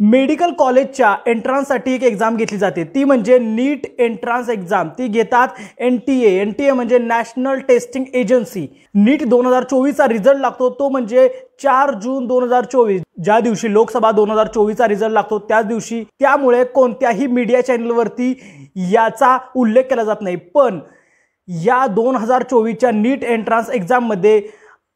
Medical कॉलेजच्या एंट्रन्ससाठी एक exam घेतली जाते, ती म्हणजे नीट एंट्रन्स एक्झाम। ती घेतात NTA म्हणजे नॅशनल टेस्टिंग एजन्सी। नीट 2024चा रिझल्ट लागतो तो म्हणजे 4 जून 2024, ज्या दिवशी लोकसभा 2024चा रिझल्ट लागतो त्याच दिवशी। त्यामुळे कोणत्याही मीडिया चॅनलवरती याचा उल्लेख केला जात नाही। पण या 2024च्या नीट एंट्रन्स एक्झाममध्ये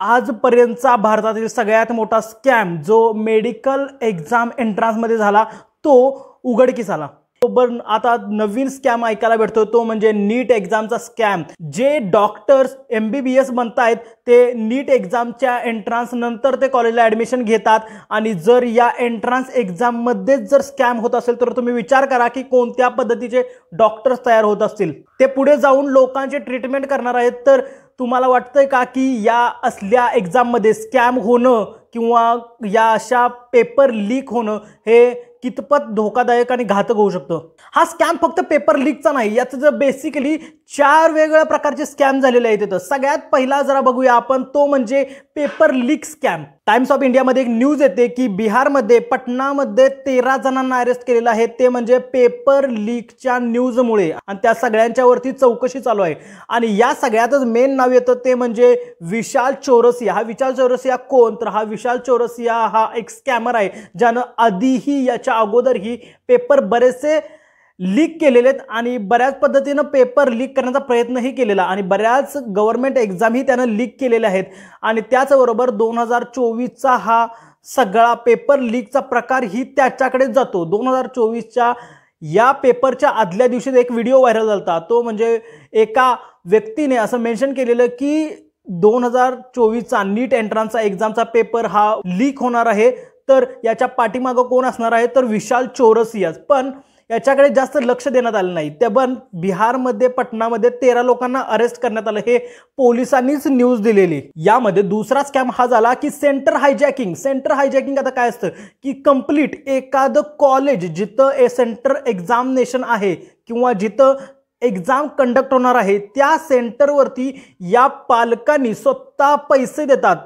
आजपर्यंतचा भारतातील सगळ्यात मोठा स्कॅम जो मेडिकल एग्जाम एंट्रन्समध्ये झाला तो उघडकीस आला। पण आता नवीन स्कॅम ऐकायला भेटतो तो म्हणजे नीट एक्झामचा स्कॅम। जे डॉक्टर्स MBBS बनतायत ते नीट एक्झामच्या एंट्रन्स नंतर ते कॉलेजला ॲडमिशन घेतात आणि जर या एंट्रन्स एक्झाममध्ये जर स्कॅम होत असेल तर तुम्ही विचार करा की कोणत्या पद्धतीचे डॉक्टर्स तयार होत असतील। ते पुढे जाऊन लोकांचे ट्रीटमेंट करणार आहेत। तर तुम्हाला वाटतंय का की या असल्या एक्झाममध्ये स्कॅम होणं किंवा या अशा पेपर लीक होणं हे कितपत धोकादायक आणि घातक होऊ शकतं? हा स्कॅम फक्त पेपर लीकचा नाही, याचं जर बेसिकली 4 वेगवेगळ्या प्रकारचे स्कॅम झालेले आहेत। इथं सगळ्यात पहिला जरा बघूया आपण, तो म्हणजे paper leak scam. Times of इंडियामध्ये एक न्यूज येते की बिहारमध्ये पटनामध्ये 13 जणांना अरेस्ट केलेलं आहे, ते म्हणजे पेपर लीकच्या न्यूजमुळे, आणि त्या सगळ्यांच्या वरती चौकशी चालू आहे। आणि या सगळ्यातच मेन नाव येतं ते म्हणजे विशाल चौरसिया। हा विशाल चौरसिया कोण? तर हा विशाल चौरसिया हा एक स्कॅमर आहे ज्यानं आधीही याच्या अगोदरही पेपर बरेचसे लीक केलेले आहेत आणि बऱ्याच पद्धतीनं पेपर लीक करण्याचा प्रयत्नही केलेला आणि बऱ्याच गव्हर्नमेंट एक्झामही त्यानं लीक केलेल्या आहेत। आणि त्याचबरोबर 2024चा हा सगळा पेपर लीकचा प्रकार ही त्याच्याकडे जातो। 2024च्या या पेपरच्या आदल्या दिवशी एक व्हिडिओ व्हायरल झाला, तो म्हणजे एका व्यक्तीने असं मेन्शन केलेलं की 2024चा नीट एंट्रन्सचा एक्झामचा पेपर हा लीक होणार आहे, तर याच्या पाठीमागं कोण असणार आहे? तर विशाल चौरसिया। पण याच्याकडे जास्त लक्ष देण्यात आलं नाही। त्या पण बिहारमध्ये पटनामध्ये 13 लोकांना अरेस्ट करण्यात आलं, हे पोलिसांनीच न्यूज दिलेली। यामध्ये दुसरा स्कॅम हा झाला की सेंटर हायजॅकिंग। सेंटर हायजॅकिंग आता काय असतं की कंप्लीट एखादं कॉलेज जिथं सेंटर एक्झामिनेशन आहे किंवा जिथं एक्झाम कंडक्ट होणार आहे त्या सेंटरवरती या पालकांनी स्वतः पैसे देतात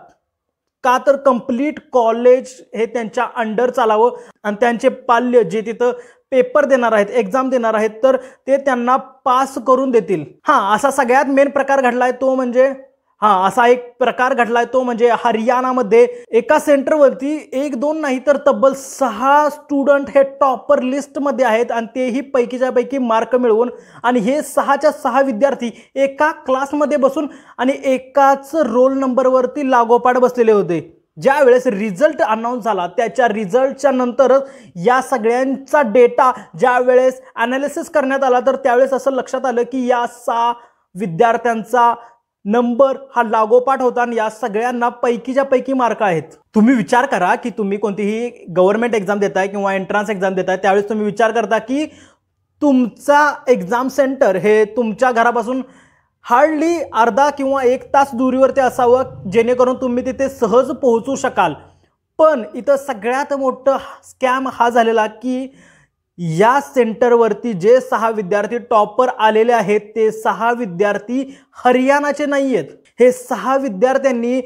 का? तर कंप्लीट कॉलेज हे त्यांच्या अंडर चालावं आणि त्यांचे पाल्य जे तिथं पेपर देणार आहेत, एक्झाम देणार आहेत, तर ते त्यांना पास करून देतील। असा सगळ्यात मेन प्रकार घडलाय तो म्हणजे असा एक प्रकार घडलाय तो म्हणजे हरियाणामध्ये एका सेंटरवरती 1-2 नाही तर तब्बल 6 स्टुडंट हे टॉपर लिस्टमध्ये आहेत आणि तेही पैकीच्या पैकी मार्क मिळवून, आणि हे 6च्या 6 विद्यार्थी एका क्लासमध्ये बसून आणि एकाच रोल नंबरवरती लागोपाठ बसलेले होते। ज्या वेळेस रिझल्ट अनाउन्स झाला त्याच्या रिझल्टच्या नंतरच या सगळ्यांचा डेटा ज्या वेळेस ॲनालिसिस करण्यात आला तर त्यावेळेस असं लक्षात आलं की या 6 विद्यार्थ्यांचा नंबर हा लागोपाठ होता आणि या सगळ्यांना पैकीच्या पैकी मार्क आहेत। तुम्ही विचार करा की तुम्ही कोणतीही गव्हर्नमेंट एक्झाम देताय किंवा एंट्रन्स एक्झाम देताय त्यावेळेस तुम्ही विचार करता की तुमचा एक्झाम सेंटर हे तुमच्या घरापासून हार्डली अर्धा किंवा 1 तास दूरीवरती असावं जेणेकरून तुम्ही तिथे सहज पोहोचू शकाल। पण इथं सगळ्यात मोठं स्कॅम हा झालेला की या सेंटरवरती जे 6 विद्यार्थी टॉपर आलेले आहेत ते 6 विद्यार्थी हरियाणाचे नाही आहेत। हे 6 विद्यार्थ्यांनी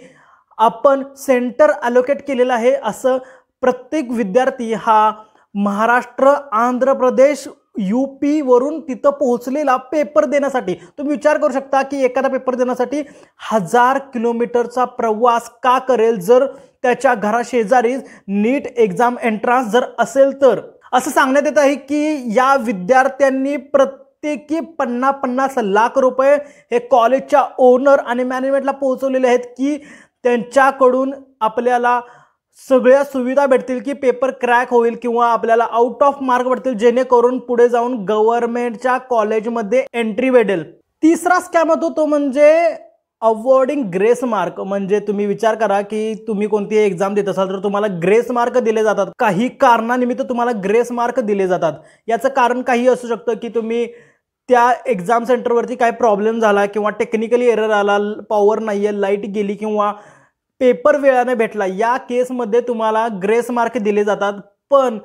आपण सेंटर अलोकेट केलेलं आहे असं प्रत्येक विद्यार्थी हा महाराष्ट्र, आंध्र प्रदेश, UP वरून तिथं पोहोचलेला पेपर देण्यासाठी। तुम्ही विचार करू शकता की एखादा पेपर देण्यासाठी 1000 किलोमीटरचा प्रवास का करेल जर त्याच्या घराशेजारी नीट एक्झाम एंट्रन्स जर असेल तर। असं सांगण्यात येत आहे की या विद्यार्थ्यांनी प्रत्येकी 50-50 लाख रुपये हे कॉलेजच्या ओनर आणि मॅनेजमेंटला पोहोचवलेले आहेत की त्यांच्याकडून आपल्याला सगळ्या सुविधा भेटतील की पेपर क्रॅक होईल किंवा आपल्याला आउट ऑफ मार्क भेटतील जेणेकरून पुढे जाऊन गव्हर्नमेंटच्या कॉलेजमध्ये एंट्री भेटेल। तिसरा स्कॅम होतो तो म्हणजे अवॉर्डिंग ग्रेस मार्क। म्हणजे तुम्ही विचार करा की तुम्ही कोणतीही एक्झाम देत असाल तर तुम्हाला ग्रेस मार्क दिले जातात, काही कारणानिमित्त तुम्हाला ग्रेस मार्क दिले जातात। याचं कारण काही असू शकतं की तुम्ही त्या एक्झाम सेंटरवरती काय प्रॉब्लेम झाला किंवा टेक्निकली एरर आला, पॉवर नाही आहे, लाईट गेली किंवा पेपर वेळाने भेटला, या केसमध्ये तुम्हाला ग्रेस मार्क दिले जातात। पण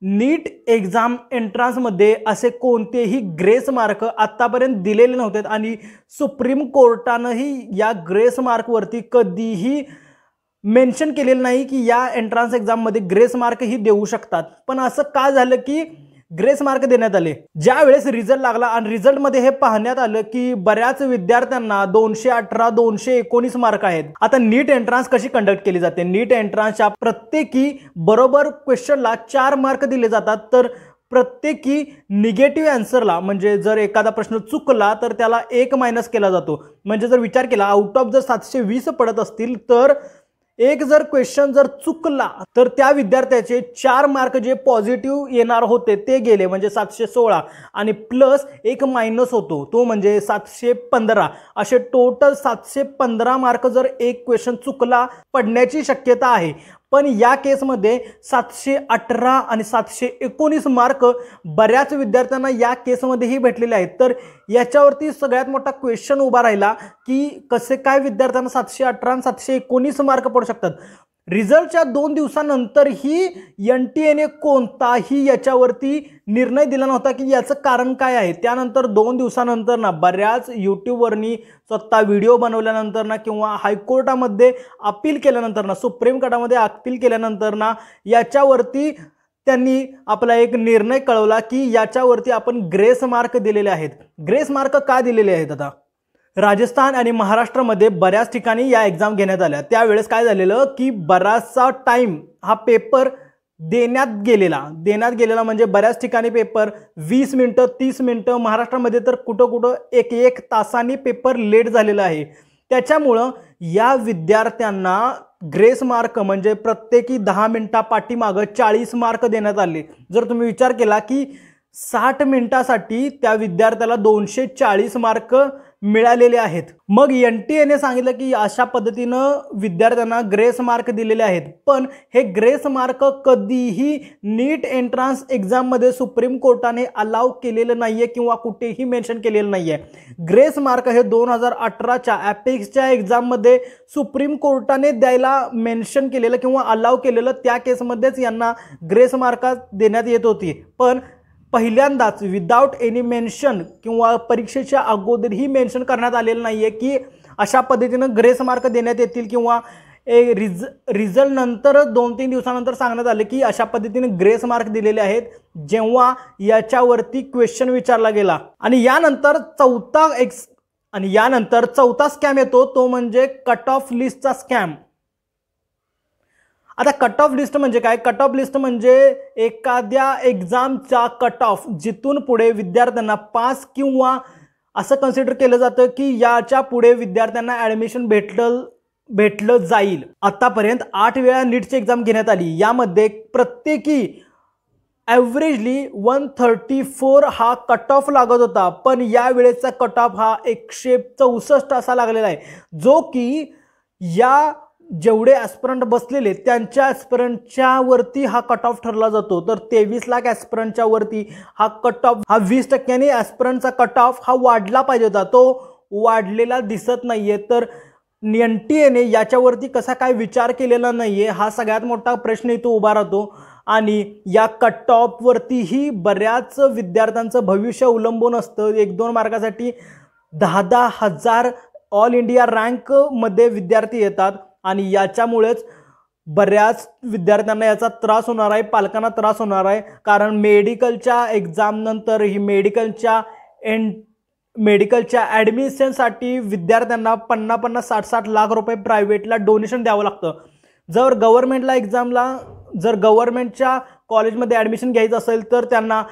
नीट एक्झाम एंट्रन्समध्ये असे कोणतेही ग्रेस मार्क आतापर्यंत दिलेले नव्हते आणि सुप्रीम कोर्टानंही या ग्रेस मार्कवरती कधीही मेन्शन केलेलं नाही की या एंट्रन्स एक्झाममध्ये ग्रेस मार्क ही देऊ शकतात. पण असं का झालं की ग्रेस मार्क देण्यात आले? ज्या वेळेस रिझल्ट लागला आणि रिझल्टमध्ये हे पाहण्यात आलं की बऱ्याच विद्यार्थ्यांना 218 219 मार्क आहेत. आता नीट एंट्रन्स कशी कंडक्ट केली जाते? नीट एंट्रन्सच्या प्रत्येकी बरोबर क्वेश्चनला 4 मार्क दिले जातात, तर प्रत्येकी निगेटिव्ह आन्सरला म्हणजे जर एखादा प्रश्न चुकला तर त्याला 1 मायनस केला जातो. म्हणजे जर विचार केला आउट ऑफ जर 720 पडत असतील तर एक जर क्वेश्चन जर चुकला तर त्या विद्यार्थ्याचे 4 मार्क जे पॉझिटिव्ह येणार होते ते गेले, म्हणजे 716 आणि प्लस 1 मायनस होतो तो म्हणजे 715. असे टोटल 715 मार्क जर एक क्वेश्चन चुकला पडण्याची शक्यता आहे. पण या केसमध्ये 718 आणि 719 मार्क बऱ्याच विद्यार्थ्यांना या केसमध्येही भेटलेले आहेत. तर याच्यावरती सगळ्यात मोठा क्वेश्चन उभा राहिला की कसे काय विद्यार्थ्यांना 718 आणि 719 मार्क पडू शकतात. रिझल्टच्या 2 दिवसानंतरही NTA ने कोणताही याच्यावरती निर्णय दिला नव्हता की याचं कारण काय आहे. त्यानंतर 2 दिवसानंतर ना बऱ्याच यूट्यूबवरनी स्वतः व्हिडिओ बनवल्यानंतर ना किंवा हायकोर्टामध्ये अपील केल्यानंतर ना सुप्रीम कोर्टामध्ये अपील केल्यानंतर ना याच्यावरती त्यांनी आपला एक निर्णय कळवला की याच्यावरती आपण ग्रेस मार्क दिलेले आहेत. ग्रेस मार्क का दिलेले आहेत? आता राजस्थान आणि महाराष्ट्रामध्ये बऱ्याच ठिकाणी या एक्झाम घेण्यात आल्या. त्यावेळेस काय झालेलं की बराचसा टाइम हा पेपर देण्यात गेलेला म्हणजे बऱ्याच ठिकाणी पेपर 20 मिनिटं 30 मिनिटं, महाराष्ट्रामध्ये तर कुठं 1 तासांनी पेपर लेट झालेला आहे. त्याच्यामुळं या विद्यार्थ्यांना ग्रेस मार्क म्हणजे प्रत्येकी 10 मिनिटा पाठीमागं 40 मार्क देण्यात आले. जर तुम्ही विचार केला की 60 मिनिटासाठी त्या विद्यार्थ्याला 240 मार्क मिळालेले आहेत. मग NTA ने सांगितलं की अशा पद्धतीनं विद्यार्थ्यांना ग्रेस मार्क दिलेले आहेत. पण हे ग्रेस मार्क कधीही नीट एंट्रन्स एक्झाममध्ये सुप्रीम कोर्टाने अलाउ केलेलं नाहीये किंवा कुठेही मेन्शन केलेलं नाहीये. ग्रेस मार्क हे 2018च्या ॲपेक्सच्या एक्झाममध्ये सुप्रीम कोर्टाने द्यायला मेन्शन केलेलं किंवा अलाउ केलेलं त्या केसमध्येच यांना ग्रेस मार्क देण्यात येत होती. पण पहिल्यांदाच विदाउट एनी मेन्शन किंवा परीक्षेच्या अगोदरही मेन्शन करण्यात आलेलं नाहीये की अशा पद्धतीनं ग्रेस मार्क देण्यात येतील किंवा रिझल्ट नंतर 2-3 दिवसानंतर सांगण्यात आले की अशा पद्धतीने ग्रेस मार्क दिलेले आहेत, जेव्हा याच्यावरती क्वेश्चन विचारला गेला. आणि यानंतर चौथा स्कॅम येतो, तो म्हणजे कट ऑफ लिस्टचा स्कॅम. आता कट ऑफ लिस्ट म्हणजे काय? कट ऑफ लिस्ट म्हणजे एखाद्या एक्झामचा कट ऑफ जिथून पुढे विद्यार्थ्यांना पास किंवा असं कन्सिडर केलं जातं की याच्या पुढे विद्यार्थ्यांना ॲडमिशन भेटलं जाईल. आतापर्यंत 8 वेळा नीटची एक्झाम घेण्यात आली. यामध्ये प्रत्येकी ॲव्हरेजली 134 हा कट ऑफ लागत होता. पण या वेळेचा कट ऑफ हा 164 असा लागलेला आहे, जो की या जेवढे ॲस्पिरंट बसलेले त्यांच्या ॲस्पिरंटच्या वरती हा कट ऑफ ठरला जातो. तर 23 लाख ॲस्पिरंटच्या वरती हा कट ऑफ हा 20% ॲस्पिरंटचा कट ऑफ हा वाढला पाहिजे होता. तो वाढलेला दिसत नाहीये. तर NTA ने याच्यावरती कसा काय विचार केलेला नाहीये हा सगळ्यात मोठा प्रश्न इथं उभा राहतो. आणि या कट ऑफवरतीही बऱ्याच विद्यार्थ्यांचं भविष्य अवलंबून असतं. 1-2 मार्कासाठी 10-10 हजार ऑल इंडिया रँकमध्ये विद्यार्थी येतात आणि याच्यामुळेच बऱ्याच विद्यार्थ्यांना याचा त्रास होणार आहे, पालकांना त्रास होणार आहे. कारण मेडिकलच्या एक्झाम नंतर ही मेडिकलच्या ॲडमिशनसाठी विद्यार्थ्यांना 50-50 60-60 लाख रुपये प्रायव्हेटला डोनेशन द्यावं लागतं. जर गव्हर्नमेंटच्या कॉलेजमध्ये ॲडमिशन घ्यायचं असेल तर त्यांना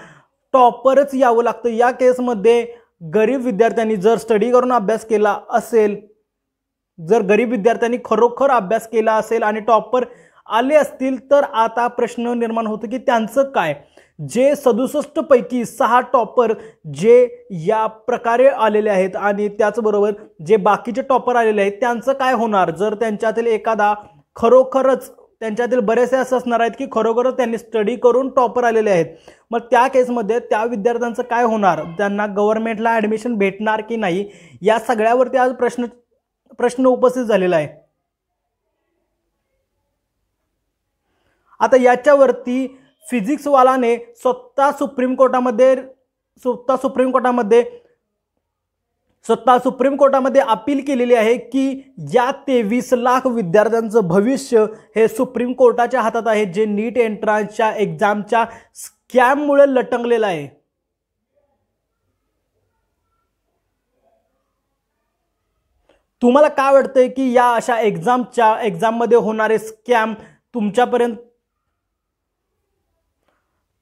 टॉपरच यावं लागतं. या केसमध्ये गरीब विद्यार्थ्यांनी जर स्टडी करून अभ्यास केला असेल, जर गरीब विद्यार्थ्यांनी खरोखर अभ्यास केला असेल आणि टॉपर आले असतील तर आता प्रश्न निर्माण होतो की त्यांचं काय? जे 67 पैकी 6 टॉपर जे या प्रकारे आलेले आहेत आणि त्याचबरोबर जे बाकीचे टॉपर आलेले आहेत त्यांचं काय होणार? जर त्यांच्यातील एखादा खरोखरच, त्यांच्यातील बरेचसे असं असणार आहेत की खरोखरच त्यांनी स्टडी करून टॉपर आलेले आहेत, मग त्या केसमध्ये त्या विद्यार्थ्यांचं काय होणार? त्यांना गव्हर्नमेंटला ॲडमिशन भेटणार की नाही? या सगळ्यावरती आज प्रश्न उपस्थित झालेला आहे. आता याच्यावरती फिजिक्सवालाने स्वतः सुप्रीम कोर्टामध्ये स्वतः सुप्रीम कोर्टामध्ये अपील केलेली आहे की या 23 लाख विद्यार्थ्यांचं भविष्य हे सुप्रीम कोर्टाच्या हातात आहे, जे नीट एंट्रन्सच्या एक्झामच्या स्कॅममुळे लटकलेलं आहे। तुम्हाला काय वाटतंय की या अशा एक्झाममध्ये होणारे स्कॅम तुमच्यापर्यंत,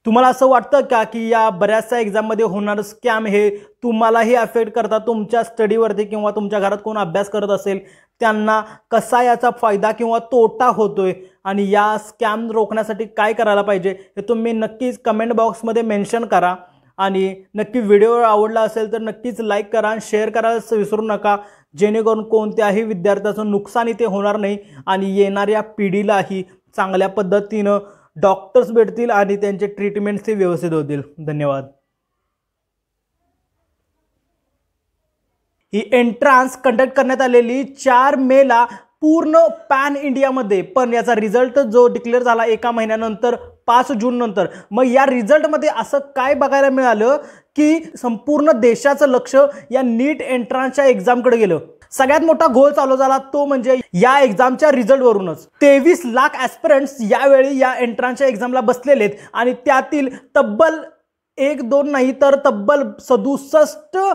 तुम्हाला असं वाटतं का की या बऱ्याचशा एक्झाममध्ये होणारे स्कॅम हे तुम्हालाही अफेक्ट करतात, तुमच्या स्टडीवरती किंवा तुमच्या घरात कोण अभ्यास करत असेल त्यांना कसा याचा फायदा किंवा तोटा होतोय आणि या स्कॅम रोखण्यासाठी काय करायला पाहिजे हे तुम्ही नक्कीच कमेंट बॉक्समध्ये मेन्शन करा। आणि नक्की व्हिडिओ आवडला असेल तर नक्कीच लाईक करा आणि शेअर करायला विसरू नका, जेणेकरून कोणत्याही विद्यार्थ्याचं नुकसान इथे होणार नाही आणि येणाऱ्या पिढीलाही चांगल्या पद्धतीनं डॉक्टर्स भेटतील आणि त्यांचे ट्रीटमेंट्स व्यवस्थित होतील। धन्यवाद। ही एंट्रन्स कंडक्ट करण्यात आलेली 4 मेला पूर्ण पॅन इंडियामध्ये, पण याचा रिझल्ट जो डिक्लेअर झाला एका महिन्यानंतर 5 जून नंतर। मग या रिझल्टमध्ये असं काय बघायला मिळालं की संपूर्ण देशाचं लक्ष या नीट एंट्रन्सच्या एक्झामकडे गेलं। सगळ्यात मोठा घोळ चालू झाला तो म्हणजे या एक्झामच्या रिझल्टवरूनच। 23 लाख ॲस्पिरंट्स यावेळी या एंट्रन्सच्या एक्झामला बसलेले आहेत आणि त्यातील तब्बल 1-2 नाही तर तब्बल 67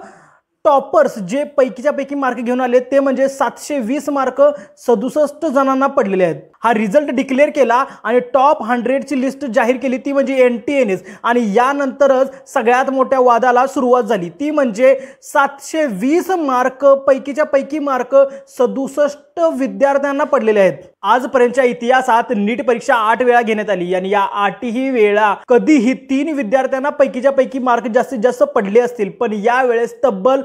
टॉपर्स जे पैकीच्या पैकी मार्क घेऊन आले ते म्हणजे 720 मार्क 67 जणांना पडलेले आहेत। हा रिझल्ट डिक्लेअर केला आणि टॉप 100 ची लिस्ट जाहीर केली ती म्हणजे NTAनेच, आणि यानंतरच सगळ्यात मोठ्या वादाला सुरुवात झाली ती म्हणजे 720 मार्क पैकीच्या पैकी मार्क 67 विद्यार्थ्यांना पडलेले आहेत। आजपर्यंतच्या इतिहासात नीट परीक्षा 8 वेळा घेण्यात आली आणि या 8ही वेळा कधीही 3 विद्यार्थ्यांना पैकीच्या पैकी मार्क जास्तीत जास्त पडले असतील, पण यावेळेस तब्बल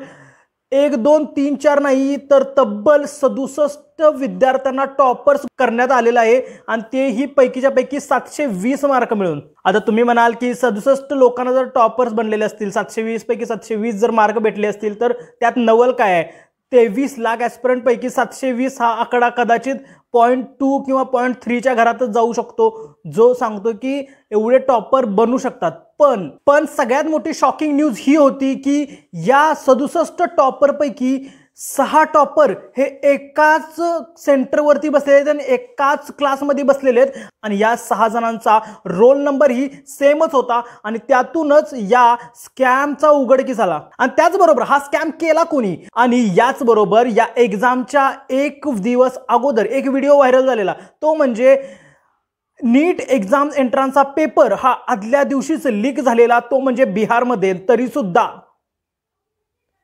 1, 2, 3, 4 नाही तर तब्बल 67 विद्यार्थ्यांना टॉपर्स करण्यात आलेला आहे आणि तेही पैकीच्या पैकी 720 मार्क मिळून। आता तुम्ही म्हणाल की 67 लोकांना जर टॉपर्स बनलेले असतील, 720 पैकी 720 जर मार्क भेटले असतील तर त्यात नवल काय आहे? 23 लाख ॲस्पिरंट पैकी 720 हा आकडा कदाचित 0.2 किंवा 0.3 च्या घरातच जाऊ शकतो, जो सांगतो की एवढे टॉपर बनू शकतात। पण सगळ्यात मोठी शॉकिंग न्यूज ही होती की या 67 टॉपर पैकी 6 टॉपर हे एकाच सेंटरवरती बसलेले आहेत आणि एकाच क्लासमध्ये बसलेले आहेत आणि या 6 जणांचा रोल नंबर ही सेमच होता आणि त्यातूनच या स्कॅमचा उघडकीस आला। आणि त्याचबरोबर हा स्कॅम केला कोणी, आणि याच बरोबर या एक्झामच्या 1 दिवस अगोदर एक व्हिडिओ व्हायरल झालेला, तो म्हणजे नीट एक्झाम एंट्रन्सचा पेपर हा आदल्या दिवशीच लीक झालेला, तो म्हणजे बिहारमध्ये। तरी सुद्धा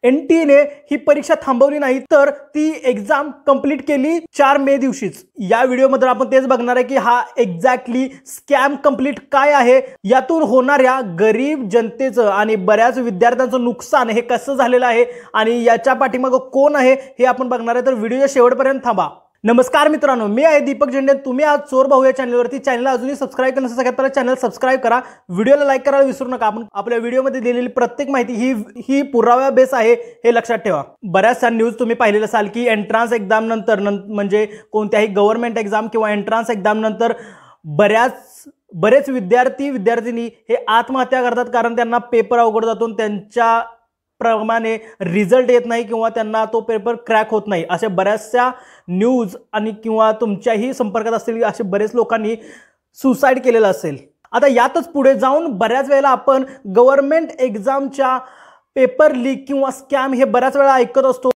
NTAने ही परीक्षा थांबवली नाही तर ती एक्झाम कंप्लीट केली 4 मे दिवशीच। या व्हिडिओमध्ये आपण तेच बघणार आहे की हा एक्झॅक्टली स्कॅम कंप्लीट काय आहे, यातून होणाऱ्या गरीब जनतेचं आणि बऱ्याच विद्यार्थ्यांचं नुकसान हे कसं झालेलं आहे आणि याच्या पाठीमागे कोण आहे हे आपण बघणार आहे, तर व्हिडिओच्या शेवटपर्यंत थांबा। नमस्कार मित्रांनो, मी आहे दीपक झेंडे, तुम्ही आज चोर भाऊ या चॅनलवरती। चॅनलला अजूनही सबस्क्राईब करण्यासाठी सगळ्यात पहिला चॅनल सबस्क्राईब करा, व्हिडिओला लाईक करायला विसरू नका। आपण आपल्या व्हिडिओमध्ये दिलेली प्रत्येक माहिती ही पुराव्या बेस आहे हे लक्षात ठेवा। बऱ्याचशा न्यूज तुम्ही पाहिलेलं असाल की एंट्रन्स एक्झाम नंतर म्हणजे कोणत्याही गव्हर्नमेंट एक्झाम किंवा एंट्रन्स एक्झाम नंतर बरेच विद्यार्थी हे आत्महत्या करतात, कारण त्यांना पेपर अवघड जातो, त्यांच्या प्रमाणे रिझल्ट येत नाही किंवा त्यांना तो पेपर क्रॅक होत नाही। अशा बऱ्याचशा न्यूज आणि किंवा तुमच्याही संपर्कात असतील असे बरेच लोकांनी सुसाईड केलेलं असेल। आता यातच पुढे जाऊन बऱ्याच वेळेला आपण गव्हर्नमेंट एक्झामच्या पेपर लीक किंवा स्कॅम हे बऱ्याच वेळा ऐकत असतो।